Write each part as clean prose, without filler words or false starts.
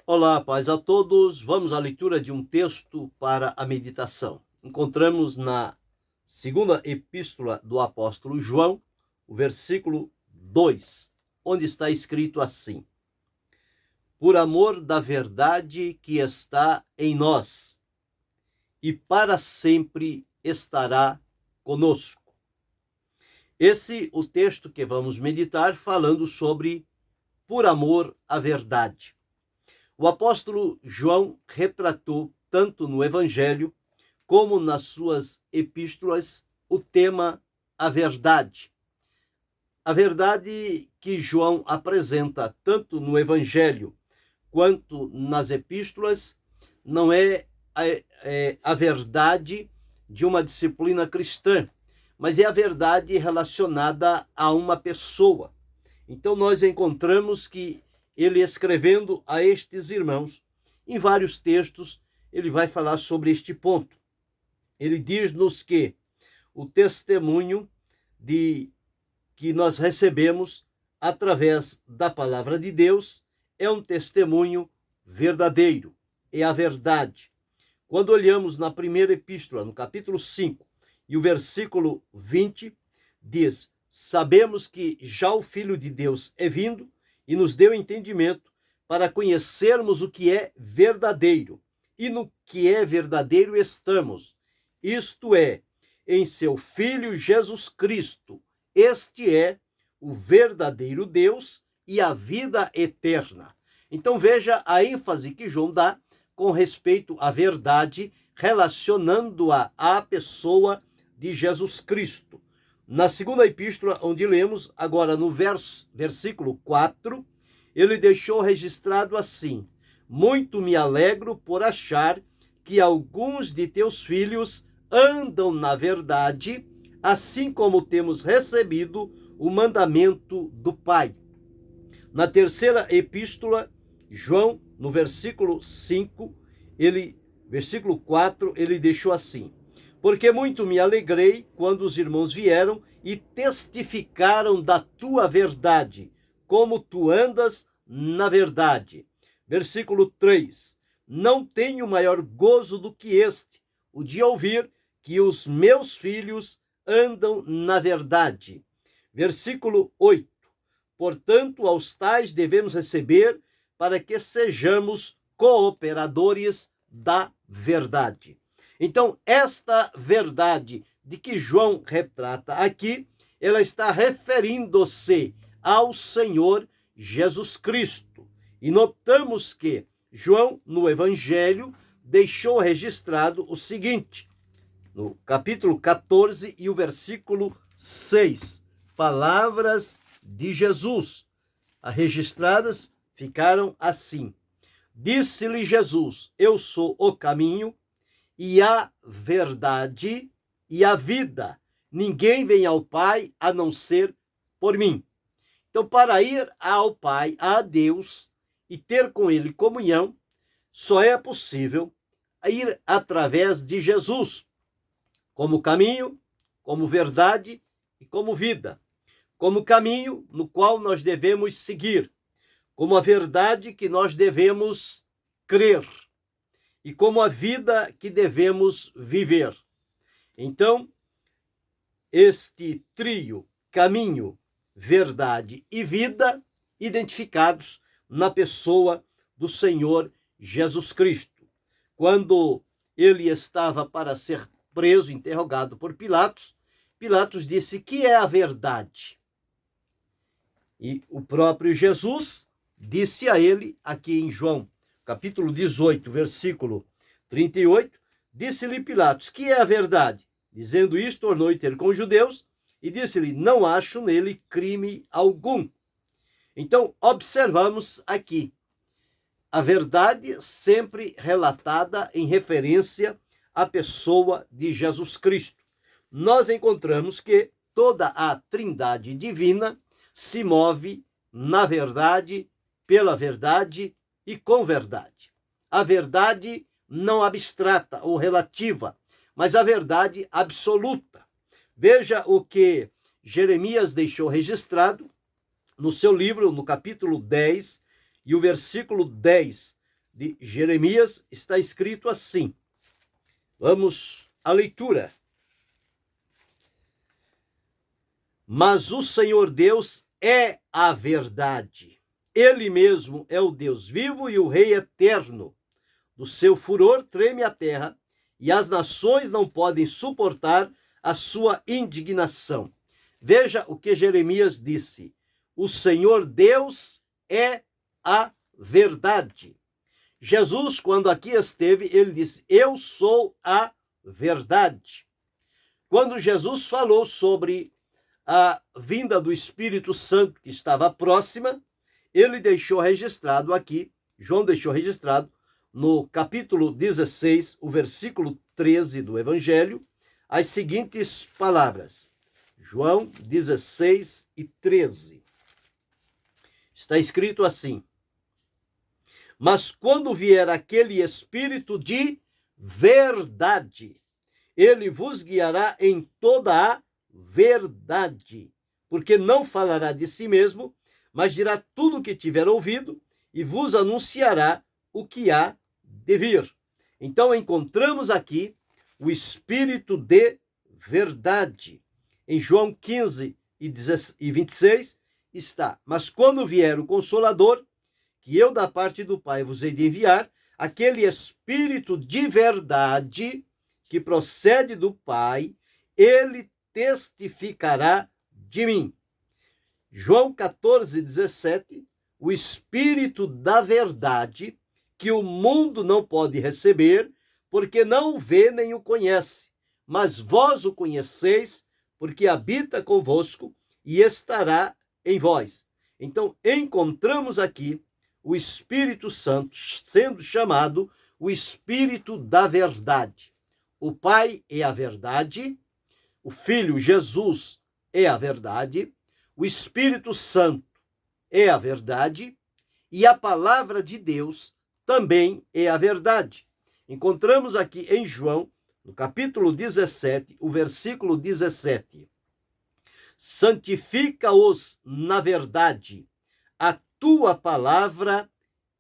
Olá, paz a todos. Vamos à leitura de um texto para a meditação. Encontramos na segunda epístola do apóstolo João, o versículo 2, onde está escrito assim: Por amor da verdade que está em nós, e para sempre estará conosco. Esse é o texto que vamos meditar, falando sobre por amor à verdade. O apóstolo João retratou, tanto no Evangelho como nas suas epístolas, o tema a verdade. A verdade que João apresenta, tanto no Evangelho quanto nas epístolas, não é a verdade de uma disciplina cristã, mas é a verdade relacionada a uma pessoa. Então nós encontramos que ele, escrevendo a estes irmãos, em vários textos, ele vai falar sobre este ponto. Ele diz-nos que o testemunho que nós recebemos através da palavra de Deus é um testemunho verdadeiro, é a verdade. Quando olhamos na primeira epístola, no capítulo 5, e o versículo 20, diz: Sabemos que já o Filho de Deus é vindo e nos deu entendimento para conhecermos o que é verdadeiro. E no que é verdadeiro estamos, isto é, em seu Filho Jesus Cristo. Este é o verdadeiro Deus e a vida eterna. Então veja a ênfase que João dá com respeito à verdade, relacionando-a à pessoa de Jesus Cristo. Na segunda epístola, onde lemos, agora no versículo 4, ele deixou registrado assim: Muito me alegro por achar que alguns de teus filhos andam na verdade, assim como temos recebido o mandamento do Pai. Na terceira epístola, João, no versículo 5, versículo 4, ele deixou assim: Porque muito me alegrei quando os irmãos vieram e testificaram da tua verdade, como tu andas na verdade. Versículo 3: Não tenho maior gozo do que este, o de ouvir que os meus filhos andam na verdade. Versículo 8: Portanto, aos tais devemos receber para que sejamos cooperadores da verdade. Então, esta verdade de que João retrata aqui, ela está referindo-se ao Senhor Jesus Cristo. E notamos que João, no Evangelho, deixou registrado o seguinte, no capítulo 14 e o versículo 6, palavras de Jesus, registradas, ficaram assim: Disse-lhe Jesus: Eu sou o caminho e a verdade e a vida. Ninguém vem ao Pai a não ser por mim. Então, para ir ao Pai, a Deus, e ter com Ele comunhão, só é possível ir através de Jesus, como caminho, como verdade e como vida. Como caminho no qual nós devemos seguir, como a verdade que nós devemos crer, e como a vida que devemos viver. Então, este trio, caminho, verdade e vida, identificados na pessoa do Senhor Jesus Cristo. Quando ele estava para ser preso, interrogado por Pilatos, Pilatos disse: que é a verdade? E o próprio Jesus disse a ele, aqui em João, capítulo 18, versículo 38, disse-lhe Pilatos: que é a verdade? Dizendo isto, tornou a ter com os judeus e disse-lhe: não acho nele crime algum. Então, observamos aqui a verdade sempre relatada em referência à pessoa de Jesus Cristo. Nós encontramos que toda a Trindade divina se move na verdade, pela verdade e com verdade. A verdade não abstrata ou relativa, mas a verdade absoluta. Veja o que Jeremias deixou registrado no seu livro, no capítulo 10 e o versículo 10, de Jeremias está escrito assim. Vamos à leitura. Mas o Senhor Deus é a verdade. Ele mesmo é o Deus vivo e o Rei eterno. Do seu furor treme a terra, e as nações não podem suportar a sua indignação. Veja o que Jeremias disse. O Senhor Deus é a verdade. Jesus, quando aqui esteve, ele disse, eu sou a verdade. Quando Jesus falou sobre a vinda do Espírito Santo que estava próxima, ele deixou registrado aqui, João deixou registrado, no capítulo 16, o versículo 13 do Evangelho, as seguintes palavras. João 16 e 13. Está escrito assim. Mas quando vier aquele Espírito de verdade, ele vos guiará em toda a verdade, porque não falará de si mesmo, mas dirá tudo o que tiver ouvido e vos anunciará o que há de vir. Então encontramos aqui o Espírito de verdade. Em João 15 e 26 está, mas quando vier o Consolador, que eu da parte do Pai vos hei de enviar, aquele Espírito de verdade que procede do Pai, ele testificará de mim. João 14, 17, o Espírito da verdade, que o mundo não pode receber, porque não o vê nem o conhece, mas vós o conheceis, porque habita convosco e estará em vós. Então, encontramos aqui o Espírito Santo sendo chamado o Espírito da verdade. O Pai é a verdade, o Filho Jesus é a verdade, o Espírito Santo é a verdade e a palavra de Deus também é a verdade. Encontramos aqui em João, no capítulo 17, o versículo 17. Santifica-os na verdade, a tua palavra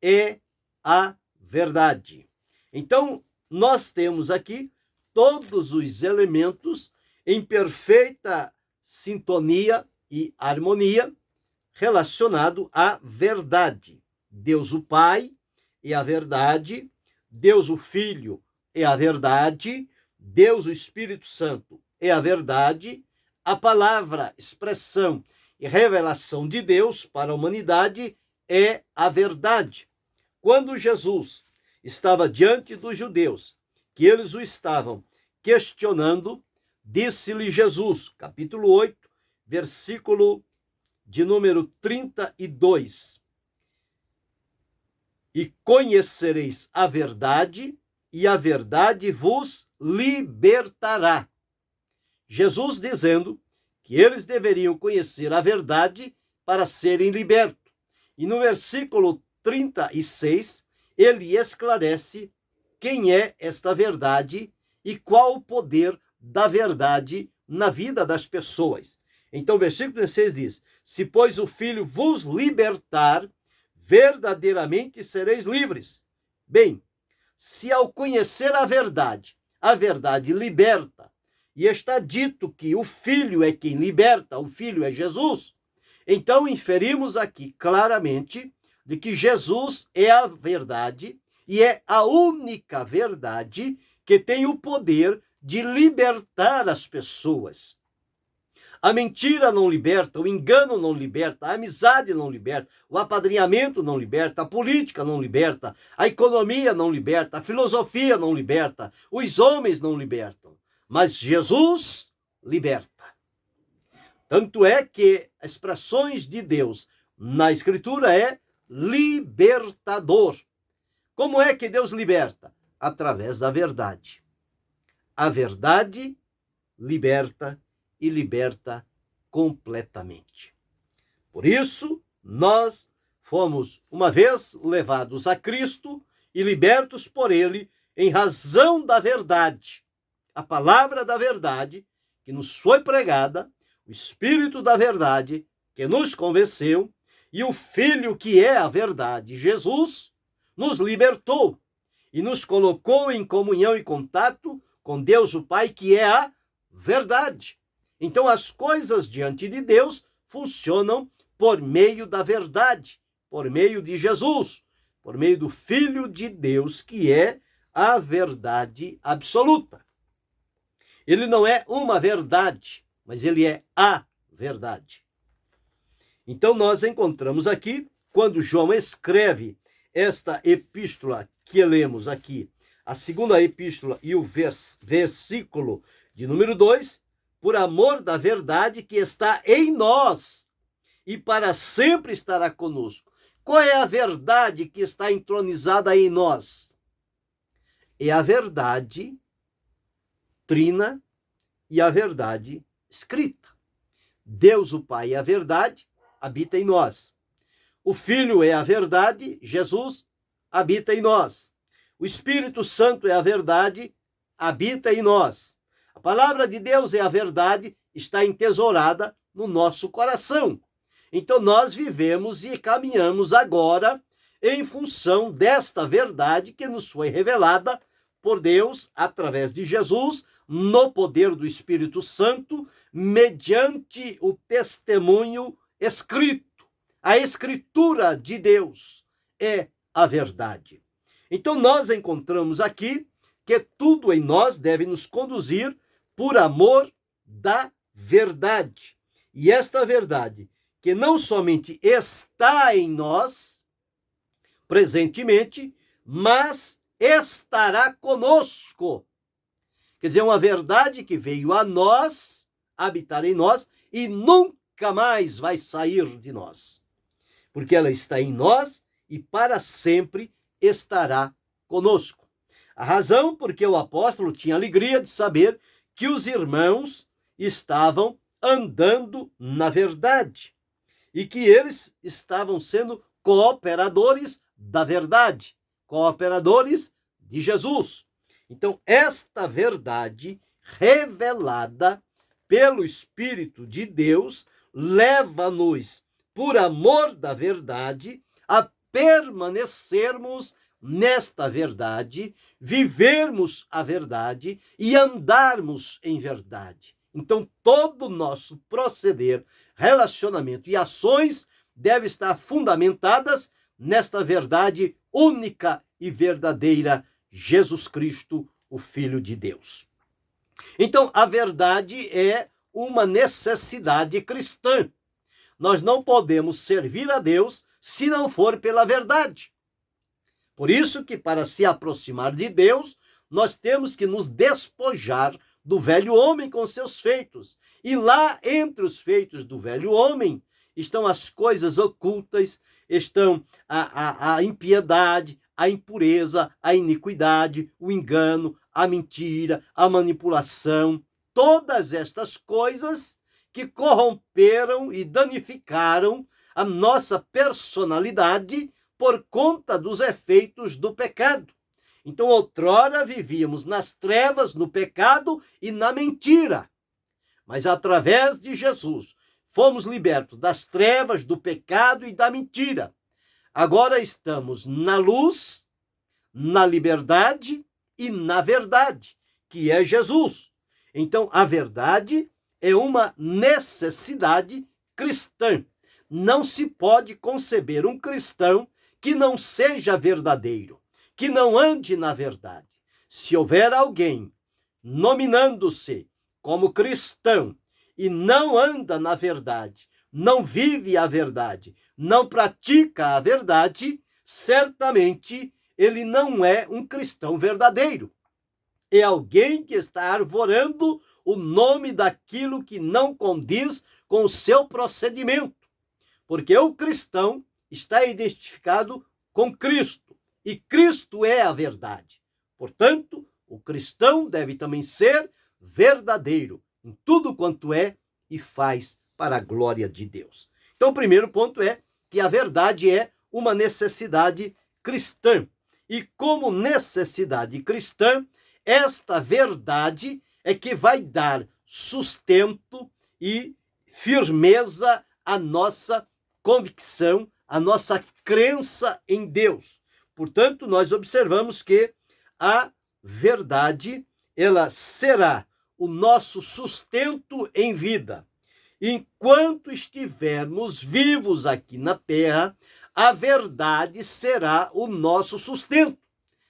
é a verdade. Então, nós temos aqui todos os elementos em perfeita sintonia e harmonia relacionado à verdade. Deus o Pai é a verdade, Deus o Filho é a verdade, Deus o Espírito Santo é a verdade, a palavra, expressão e revelação de Deus para a humanidade é a verdade. Quando Jesus estava diante dos judeus, que eles o estavam questionando, disse-lhe Jesus, capítulo 8, versículo de número 32. E conhecereis a verdade, e a verdade vos libertará. Jesus dizendo que eles deveriam conhecer a verdade para serem libertos. E no versículo 36, ele esclarece quem é esta verdade e qual o poder da verdade na vida das pessoas. Então, o versículo 36 diz, se, pois, o Filho vos libertar, verdadeiramente sereis livres. Bem, se ao conhecer a verdade liberta, e está dito que o Filho é quem liberta, o Filho é Jesus, então inferimos aqui claramente de que Jesus é a verdade e é a única verdade que tem o poder de libertar as pessoas. A mentira não liberta, o engano não liberta, a amizade não liberta, o apadrinhamento não liberta, a política não liberta, a economia não liberta, a filosofia não liberta, os homens não libertam. Mas Jesus liberta. Tanto é que expressões de Deus na Escritura é libertador. Como é que Deus liberta? Através da verdade. A verdade liberta e liberta completamente. Por isso, nós fomos uma vez levados a Cristo e libertos por Ele em razão da verdade. A palavra da verdade que nos foi pregada, o Espírito da verdade que nos convenceu e o Filho que é a verdade, Jesus, nos libertou e nos colocou em comunhão e contato com Deus o Pai, que é a verdade. Então, as coisas diante de Deus funcionam por meio da verdade, por meio de Jesus, por meio do Filho de Deus, que é a verdade absoluta. Ele não é uma verdade, mas ele é a verdade. Então, nós encontramos aqui, quando João escreve esta epístola que lemos aqui, a segunda epístola e o versículo de número 2, por amor da verdade que está em nós e para sempre estará conosco. Qual é a verdade que está entronizada em nós? É a verdade trina e a verdade escrita. Deus, o Pai, é a verdade, habita em nós. O Filho é a verdade, Jesus, habita em nós. O Espírito Santo é a verdade, habita em nós. A palavra de Deus é a verdade, está entesourada no nosso coração. Então nós vivemos e caminhamos agora em função desta verdade que nos foi revelada por Deus através de Jesus, no poder do Espírito Santo, mediante o testemunho escrito. A Escritura de Deus é a verdade. Então nós encontramos aqui que tudo em nós deve nos conduzir por amor da verdade. E esta verdade, que não somente está em nós presentemente, mas estará conosco. Quer dizer, uma verdade que veio a nós, habitar em nós, e nunca mais vai sair de nós. Porque ela está em nós e para sempre estará conosco. A razão porque o apóstolo tinha alegria de saber que os irmãos estavam andando na verdade e que eles estavam sendo cooperadores da verdade, cooperadores de Jesus. Então, esta verdade revelada pelo Espírito de Deus leva-nos, por amor da verdade, a permanecermos nesta verdade, vivermos a verdade e andarmos em verdade. Então, todo o nosso proceder, relacionamento e ações devem estar fundamentadas nesta verdade única e verdadeira, Jesus Cristo, o Filho de Deus. Então, a verdade é uma necessidade cristã. Nós não podemos servir a Deus se não for pela verdade. Por isso que, para se aproximar de Deus, nós temos que nos despojar do velho homem com seus feitos. E lá, entre os feitos do velho homem, estão as coisas ocultas, estão a impiedade, a impureza, a iniquidade, o engano, a mentira, a manipulação. Todas estas coisas que corromperam e danificaram a nossa personalidade por conta dos efeitos do pecado. Então, outrora vivíamos nas trevas, no pecado e na mentira. Mas através de Jesus, fomos libertos das trevas, do pecado e da mentira. Agora estamos na luz, na liberdade e na verdade, que é Jesus. Então, a verdade é uma necessidade cristã. Não se pode conceber um cristão que não seja verdadeiro, que não ande na verdade. Se houver alguém nominando-se como cristão e não anda na verdade, não vive a verdade, não pratica a verdade, certamente ele não é um cristão verdadeiro. É alguém que está arvorando o nome daquilo que não condiz com o seu procedimento. Porque o cristão está identificado com Cristo, e Cristo é a verdade. Portanto, o cristão deve também ser verdadeiro em tudo quanto é e faz para a glória de Deus. Então, o primeiro ponto é que a verdade é uma necessidade cristã. E como necessidade cristã, esta verdade é que vai dar sustento e firmeza à nossa convicção, à nossa crença em Deus. portanto, nós observamos que a verdade, ela será o nosso sustento em vida. Enquanto estivermos vivos aqui na terra, a verdade será o nosso sustento.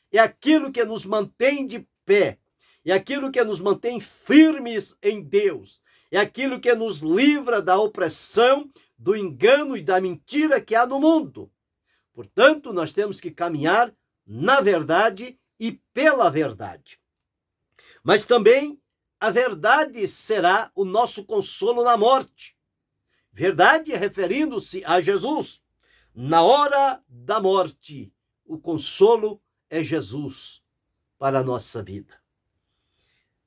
É aquilo que nos mantém de pé, é aquilo que nos mantém firmes em Deus, é aquilo que nos livra da opressão, do engano e da mentira que há no mundo. Portanto, nós temos que caminhar na verdade e pela verdade. Mas também a verdade será o nosso consolo na morte. Verdade referindo-se a Jesus. Na hora da morte, o consolo é Jesus para a nossa vida.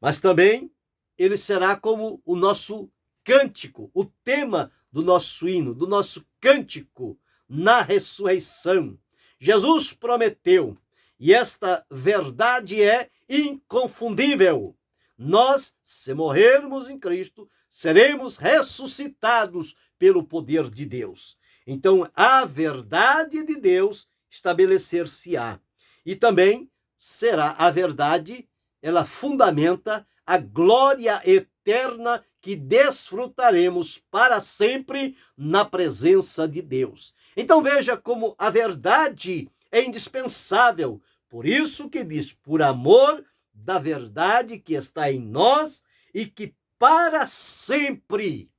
Mas também ele será como o nosso cântico, o tema do nosso hino, do nosso cântico na ressurreição. Jesus prometeu, e esta verdade é inconfundível. Nós, se morrermos em Cristo, seremos ressuscitados pelo poder de Deus. Então, a verdade de Deus estabelecer-se-á. E também será a verdade, ela fundamenta a glória eterna que desfrutaremos para sempre na presença de Deus. Então veja como a verdade é indispensável. Por isso que diz, por amor da verdade que está em nós e que para sempre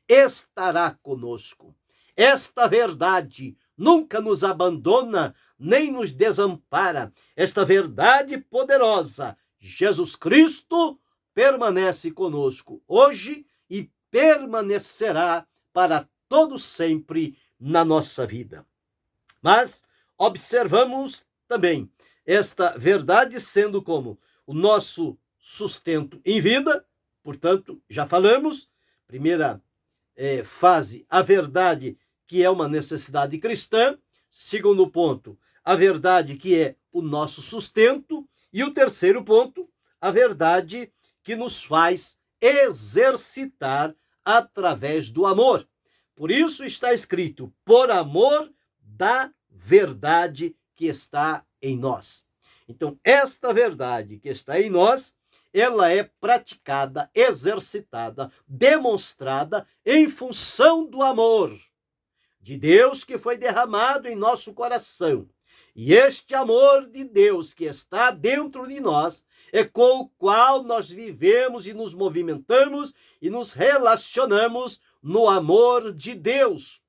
estará conosco. Esta verdade nunca nos abandona, nem nos desampara. Esta verdade poderosa, Jesus Cristo, permanece conosco hoje e permanecerá para todo sempre na nossa vida. Mas observamos também esta verdade sendo como o nosso sustento em vida, portanto, já falamos, primeira fase, a verdade que é uma necessidade cristã, segundo ponto, a verdade que é o nosso sustento, e o terceiro ponto, a verdade que nos faz exercitar através do amor. Por isso está escrito, por amor da verdade que está em nós. Então, esta verdade que está em nós, ela é praticada, exercitada, demonstrada em função do amor de Deus que foi derramado em nosso coração. E este amor de Deus que está dentro de nós é com o qual nós vivemos e nos movimentamos e nos relacionamos no amor de Deus.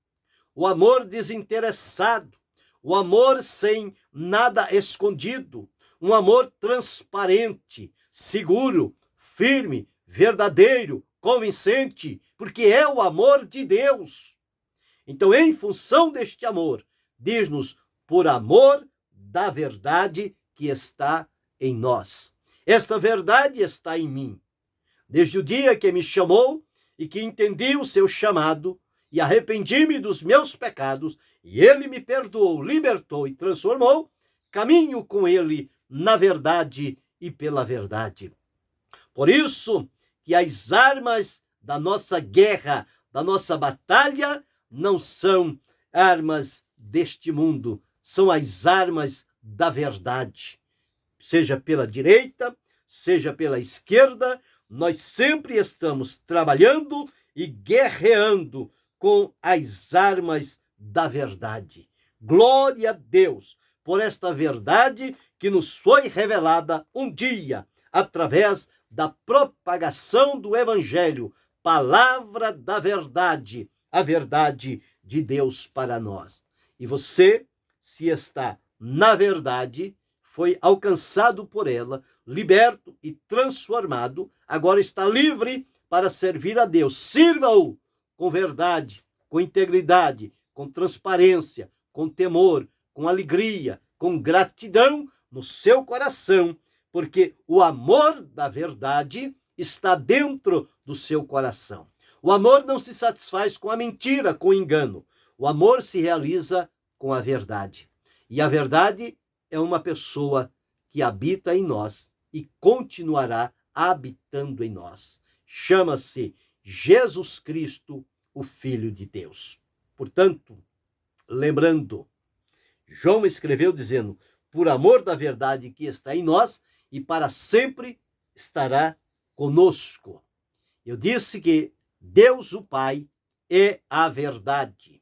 O amor desinteressado, o amor sem nada escondido, um amor transparente, seguro, firme, verdadeiro, convincente, porque é o amor de Deus. Então, em função deste amor, diz-nos, por amor da verdade que está em nós. Esta verdade está em mim. Desde o dia que me chamou e que entendi o seu chamado e arrependi-me dos meus pecados, e ele me perdoou, libertou e transformou, caminho com ele na verdade e pela verdade. Por isso que as armas da nossa guerra, da nossa batalha, não são armas deste mundo, são as armas da verdade. Seja pela direita, seja pela esquerda, nós sempre estamos trabalhando e guerreando com as armas da verdade. Glória a Deus por esta verdade que nos foi revelada um dia através da propagação do Evangelho, palavra da verdade, a verdade de Deus para nós. E você, se está na verdade, foi alcançado por ela, liberto e transformado, agora está livre para servir a Deus. Sirva-o com verdade, com integridade, com transparência, com temor, com alegria, com gratidão no seu coração, porque o amor da verdade está dentro do seu coração. O amor não se satisfaz com a mentira, com o engano. O amor se realiza com a verdade. E a verdade é uma pessoa que habita em nós e continuará habitando em nós. Chama-se Jesus Cristo, o Filho de Deus. Portanto, lembrando, João escreveu dizendo: por amor da verdade que está em nós e para sempre estará conosco. Eu disse que Deus, o Pai, é a verdade.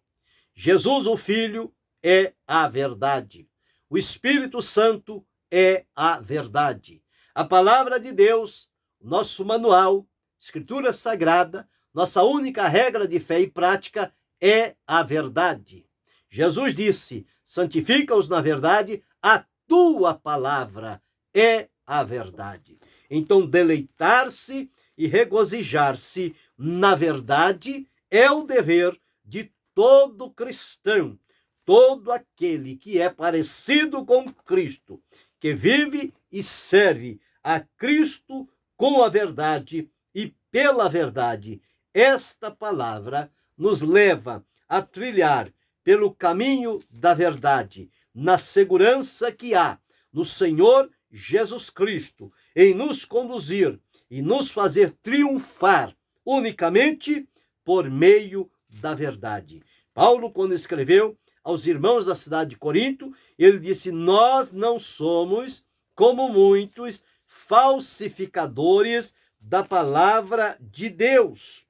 Jesus, o Filho, é a verdade. O Espírito Santo é a verdade. A palavra de Deus, nosso manual, Escritura Sagrada, nossa única regra de fé e prática é a verdade. Jesus disse: santifica-os na verdade, a tua palavra é a verdade. Então, deleitar-se e regozijar-se na verdade é o dever de todo cristão, todo aquele que é parecido com Cristo, que vive e serve a Cristo com a verdade e pela verdade. Esta palavra nos leva a trilhar pelo caminho da verdade, na segurança que há no Senhor Jesus Cristo, em nos conduzir e nos fazer triunfar unicamente por meio da verdade. Paulo, quando escreveu aos irmãos da cidade de Corinto, ele disse: nós não somos como muitos falsificadores da palavra de Deus,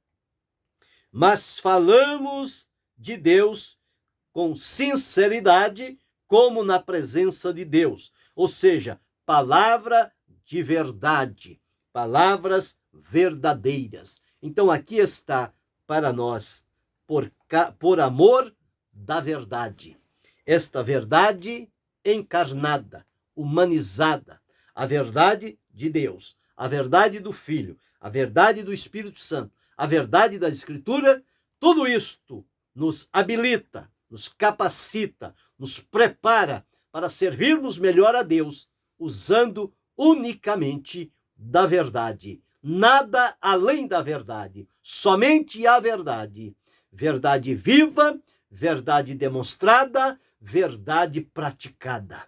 mas falamos de Deus com sinceridade, como na presença de Deus. Ou seja, palavra de verdade, palavras verdadeiras. Então aqui está para nós, por amor da verdade. Esta verdade encarnada, humanizada, a verdade de Deus, a verdade do Filho, a verdade do Espírito Santo, a verdade da Escritura, tudo isto nos habilita, nos capacita, nos prepara para servirmos melhor a Deus, usando unicamente da verdade. Nada além da verdade, somente a verdade. Verdade viva, verdade demonstrada, verdade praticada.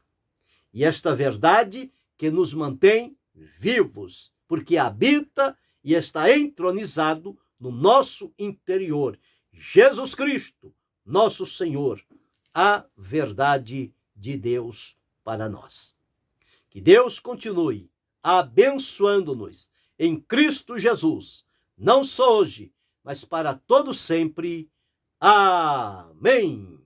E esta verdade que nos mantém vivos, porque habita e está entronizado no nosso interior. Jesus Cristo, nosso Senhor, a verdade de Deus para nós. Que Deus continue abençoando-nos em Cristo Jesus, não só hoje, mas para todo sempre. Amém.